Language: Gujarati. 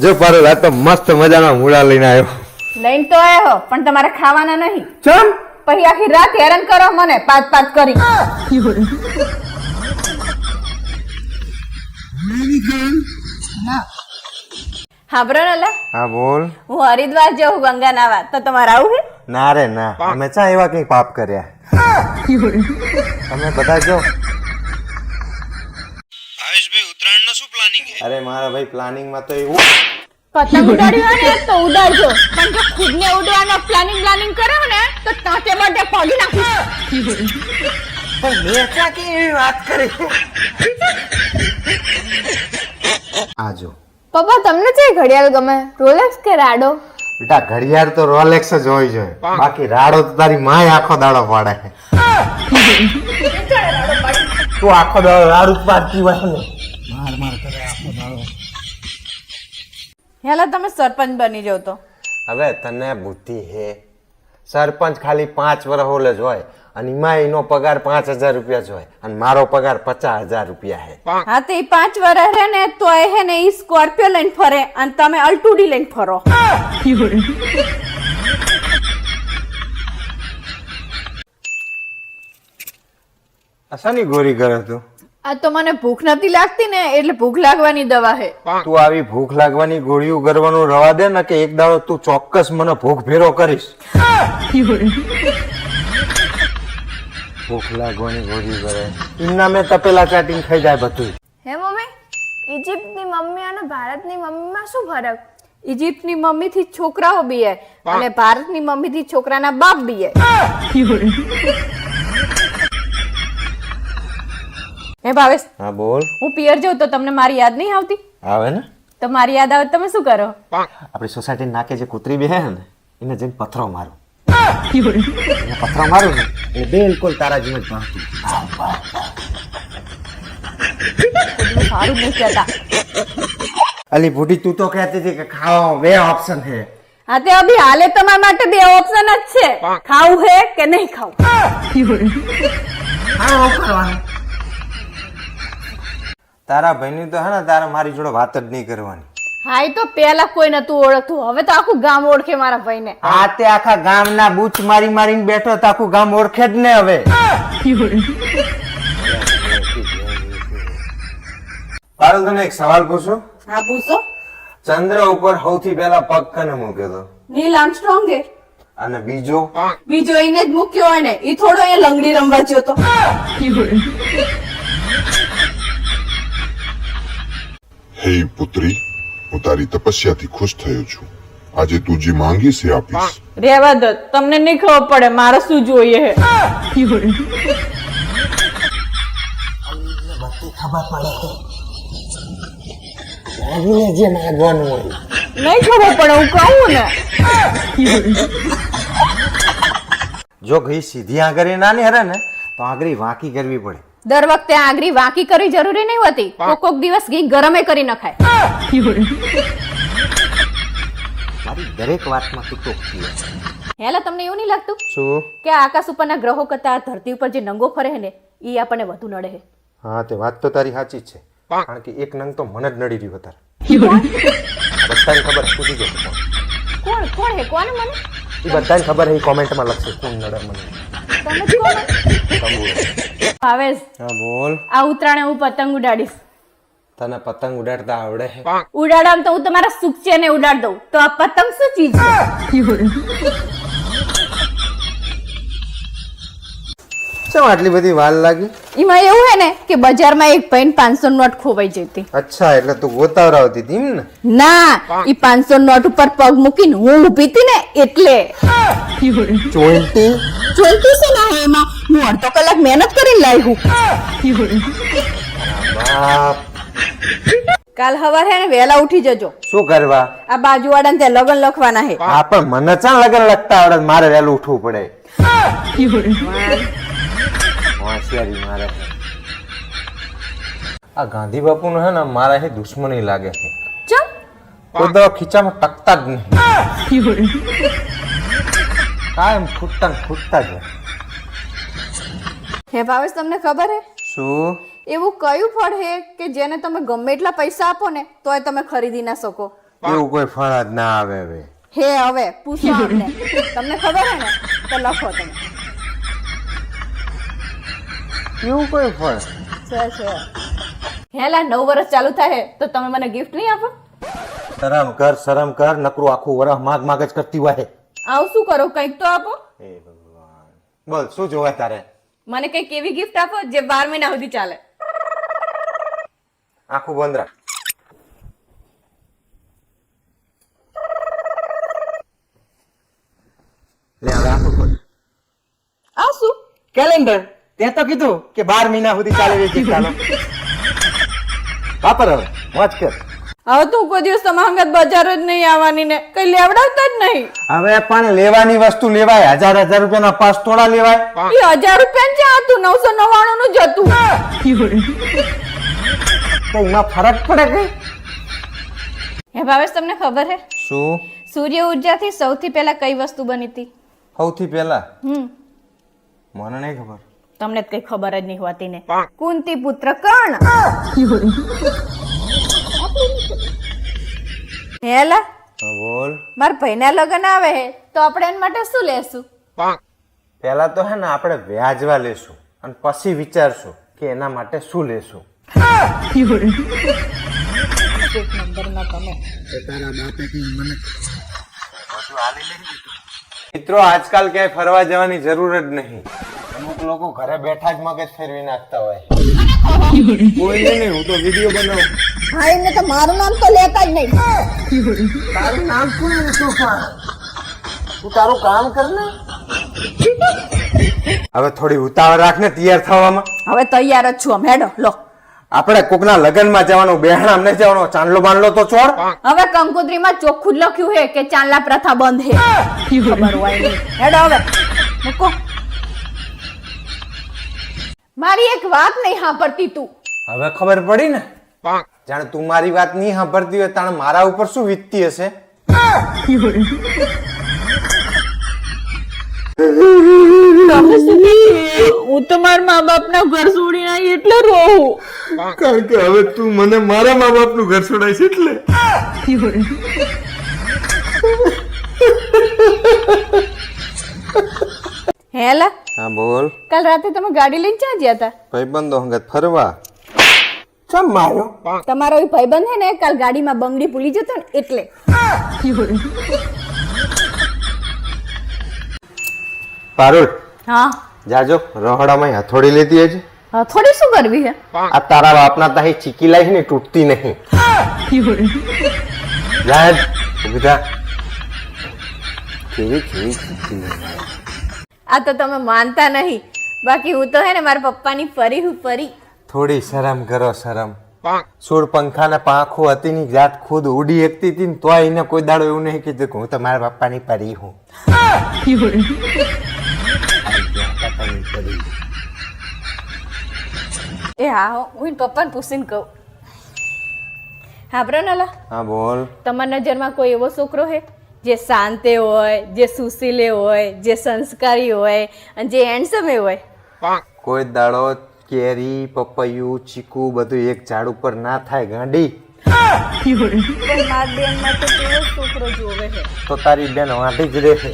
જો પારો આ તો મસ્ત મજાના મૂળા લઈને આવ્યો. લઈને તો આવ્યો પણ તમારે ખાવાના નહીં. ચમ પછી આખી રાત હેરાન કરો મને પાંચ કરી. હા બ્રો નલા, હા બોલ. હું હરિદ્વાર જાઉં ગંગા નાવા, તો તમારે આવું છે? ના રે ના, અમે ચા એવા કઈ પાપ કર્યા. તમે બધા જો. ભાવેશભાઈ ઉત્તરાયણનો શું પ્લાનિંગ છે? અરે મારા ભાઈ પ્લાનિંગ માં તો એવું પતંગ ઉડાડ્યું હોય ને તો ઉડાડજો, પણ જો ખુદને ઉડવાનો પ્લાનિંગ કર્યો ને તો તાતે બાટે પડી નાખીશ. પણ મેં ક્યાં કે એવી વાત કરી. આજો પપ્પા તમને છે ઘડિયાળ ગમે, રોલેક્સ કે રાડો? બેટા ઘડિયાળ તો રોલેક્સ જ હોય છે, બાકી રાડો તો તારી માય આખો દાડો પાડે. તું આખો દાડો રાડું જ પાડતી હોય ને. માર કરે આખો દાડો. હેલા તમે સરપંચ બની જાવ તો. હવે તને બુદ્ધિ હે, સરપંચ ખાલી 5 વર્ષ ઓલે જ હોય અને એમાં એનો પગાર 5000 રૂપિયા જ હોય અને મારો પગાર 50000 રૂપિયા હે. હા તો 5 વર્ષ રહે ને તો એ હે ને ઈ સ્કોર્પિયો લઈને ફરે અને તમે અલ્ટુડી લઈને ફરો. અસાની ગોરી કરે તું? આ તો મને ભૂખ નથી લાગતી ને એટલે ભૂખ લાગવાની દવા હે. તું આવી ભૂખ લાગવાની ગોળીઓ કરવાનું રવા દે ને કે એક દાડો તું ચોક્કસ મને ભૂખ ભેરો કરીશ. ભૂખ લાગવાની ગોળીઓ કરે એમના મેં તપેલા ચાટીને ખાઈ જાય બધું. હે મમ્મી, ઇજિપ્તની મમ્મી અને ભારતની મમ્મીમાં શું ફરક? ઇજિપ્તની મમ્મી થી છોકરાઓ બીએ અને ભારતની મમ્મી થી છોકરાના બાપ બીએ. હે ભાવેશ, હા બોલ. હું પિયર જાઉં તો તમને મારી યાદ નહીં આવતી? આવે ને. તો મારી યાદ આવે તમે શું કરો? આપણી સોસાયટી નાકે જે કૂતરી બેહે ને એને જઈને પથરો મારું. એને પથરો મારું ને એટલે બિલકુલ તારા જેમ જ ભાગતું. સારું નહીં કહેતા. અલી બુઢી તું તો કહેતી હતી કે ખાવા 2 ઓપ્શન છે. હા તે અભી હાલે તમારા માટે 2 ઓપ્શન જ છે, ખાવું હે કે નહીં ખાવું. હા કરવાનું. તારા ભાઈની તો હે ને તારે મારી જોડે વાત જ નહીં કરવાની. હા એ તો પેલા કોઈ નતું ઓળખતું, હવે તો આખું ગામ ઓળખે મારા ભાઈને. આ તે આખા ગામના બૂચ મારીને બેઠો તો આખું ગામ ઓળખે જ ને હવે. પારુલ તને એક સવાલ પૂછું? હા પૂછો. ચંદ્ર ઉપર સૌથી પહેલા પગ કને મૂક્યો હતો? નીલ આર્મસ્ટ્રોંગ હે. અને બીજો એને જ મૂક્યો હોય ને, ઈ થોડો એ લંગડી રમવા ગયો તો. હે પુત્રી, હું તારી તપસ્યાથી ખુશ થયો છું. આજે તું જે માંગી છે આપીશ. રેવા દો, તમને નહીં ખબર પડે મારે શું જોઈએ હે. જે માંગવાનું હોય. નહીં ખબર પડે હું કહું ને. જો ઘી સીધી આંગળી ના ને હરે ને તો આંગળી વાંકી કરવી પડે. દર વખતે આંગળી વાંકી કરવી જરૂરી નહીં હોતી, કોક દિવસ ઘી ગરમે કરી નખાય. મારી દરેક વાતમાં તું ટોકતી હોય. હેલા તમને એવું નહીં લાગતું શું? કે આકાશ ઉપરના ગ્રહો કરતા આ ધરતી ઉપર જે નંગો ફરે છે ને ઈ આપણને વધુ નડે છે? હા તે વાત તો તારી સાચી જ છે, કારણ કે એક નંગ તો મને જ નડી રહ્યું હતા. બધાને ખબર પૂછી જો કોણ હે? કોને મને? એ બધાને ખબર છે, કોમેન્ટમાં લખશે કોણ નડે મને. તમે જ કોણ? ભાવેશ, હા બોલ. આ ઉત્તરાયણે હું પતંગ ઉડાડીશ. તને પતંગ ઉડાડતા આવડે છે? ઉડાડવામાં તો હું તમારા સુખ છે ને ઉડાડ દઉં, તો આ પતંગ શું ચીજ છે? શું આટલી બધી વાર લાગી? એમાં એવું હે ને કે બજારમાં એક ભાઈને 500 નોટ ખોવાઈ જતી. અચ્છા, એટલે તું ગોતાવરાવતી હતી એમ ને? ના, ઈ 500 નોટ ઉપર પગ મૂકીને હું ઊભી હતી ને એટલે. ચોંટી જોઈતું છે ને એમાં હું અડધો કલાક મહેનત કરીને લાવ્યું. બાપ. કાલ સવારે હે ને વહેલા ઉઠી જજો. શું કરવા? આ બાજુવાળાને ત્યાં લગન લખવાના હે. હા પણ મને ચાલ લગન લગતા આવડે, મારે વહેલું ઉઠવું પડે. હોશિયારી મારે. આ ગાંધી બાપુ નો હે ને મારા હે દુશ્મની લાગે છે. ચમ કોઈ તો ખીચામાં ટકતા જ નહીં. કાયમ ખૂટતા જ. હે ભાવેશ, તમને ખબર હે શું? એવું કયું ફળ હે કે જેને તમે ગમે એટલા પૈસા આપો ને તોય તમે ખરીદી ના શકો? એવું કોઈ ફળ જ ના આવે હવે. હે હવે પૂછો અમને. તમને ખબર હે ને તો લખો તમે. એવું કોઈ ફળ? છે હેલા 9 વર્ષ ચાલુ થાય તો તમે મને ગિફ્ટ નહીં આપો? શરમ કર નકરું આખું વરહ માગ માગ જ કરતી હોય. આવું શું કરો, કંઈક તો આપો. હે ભગવાન, બોલ શું જોવે તારે? મને કંઈક એવી ગિફ્ટ આપો જે 12 મહિના સુધી ચાલે. આખું બંધ રાખ. લે હવે આખું ખોલ. આ શું? કેલેન્ડર. તે તો કીધું કે 12 મહિના સુધી ચાલે એ gift આલો. વાપર હવે, મોજ કર. હવે તું કોઈ દિવસ તમારા અંગત બજાર જ નહીં આવવાની ને કઈ લેવડાવતા જ નહીં. હવે પણ લેવાની વસ્તુ લેવાય, 1000 રૂપિયાના પાસ થોડા લેવાય. એ 1000 રૂપિયા જ હતું, 999 નું જ હતું. તો એમાં ફરક પડે કઈ? હે ભાવેશ, તમને ખબર હે શું? સૂર્ય ઉર્જાથી સૌથી પહેલા કઈ વસ્તુ બની હતી? સૌથી પહેલા હમ મને નહીં ખબર. તમને કઈ ખબર જ નહીં હોતી ને. કુંતી પુત્ર કર્ણ. હેલા બોલ. મારા ભાઈના લગ્ન આવે હે તો આપણે એના માટે શું લેશું? પહેલા તો હે ને આપણે વ્યાજવા લેશું અને પછી વિચારશું કે એના માટે શું લેશું. એક નંબરના તમે. મિત્રો આજકાલ ક્યાંય ફરવા જવાની જરૂર જ નહીં. અમુક લોકો ઘરે બેઠા જ મગજ ફેરવી નાખતા હોય. કોઈ નહીં, હું તો વિડીયો બનાવું. હા, એમને તો મારું નામ તો લેતા જ નહીં. તારું નામ શું છે તોફાન? તું તારું કામ કર ને. હવે થોડી ઉતાવળ રાખ ને તૈયાર થવામાં. હવે તૈયાર જ છું. હેડો લો. આપણે કોકના લગ્નમાં જવાનું, બેહણામ નહીં જવાનું. ચાંદલો બાંધલો તો છોડ. હવે કંકોત્રીમાં ચોખ્ખું જ લખ્યું હે કે ચાંદલા પ્રથા બંધ હે. ખબર હોય નહીં. હેડો હવે મૂકો. મારી એક વાત નહીં સાંભળતી તું. હવે ખબર પડી ને. જાણે તું મારી વાત નહીં સાંભળતી હોય તાણે મારા ઉપર શું વીતતી હશે. હું તો મારા મા બાપના ઘર છોડીને આવી એટલે રોઉં. કારણ કે હવે તું મને મારા મા બાપનું ઘર છોડાઈશ એટલે. હેલા હા બોલ. કાલ રાતે તમે ગાડી લઈને ક્યાં ગયા હતા? ભાઈબંધો હંગત ફરવા. ચમ માર્યો? તમારો એ ભાઈબંધ હે ને કાલ ગાડીમાં બંગડી ભૂલી જતો ને એટલે. પારુલ હા, જાજો રહોડામાં હથોડી લેતી હજી. થોડી શું કરવી હે? આ તારા બાપના તાહી ચીકી લાઈ ને તૂટતી નહીં. યાર ઉભી થા. કેવી ચીકી. આ તો તમે માનતા નહીં. બાકી હું તો હે ને મારા પપ્પાની ફરી હું ફરી. થોડી શરમ કરો શરમ. સોળ પંખા ને પાંખો હતી ની જાત ખુદ ઉડી એકતી હતી ને તોય એને કોઈ દાડો એવું નહીં કીધું કે હું તો મારા પપ્પાની પરી હું. એ હા હો, હું એના પપ્પાને પૂછીને કહું. હા બ્રનલા, હા બોલ. તમારા નજરમાં કોઈ એવો છોકરો હે જે શાંત હોય, જે સુશીલ હોય, જે સંસ્કારી હોય અને જે હેન્ડસમ હોય? કોઈ દાડો કેરી પપૈયું ચીકુ બધું એક ઝાડ ઉપર ના થાય ગાંડી. પણ મારા બેનમાં તો કેવો છોકરો જોવે છે. તો તારી બેન વાંટી જ રહે.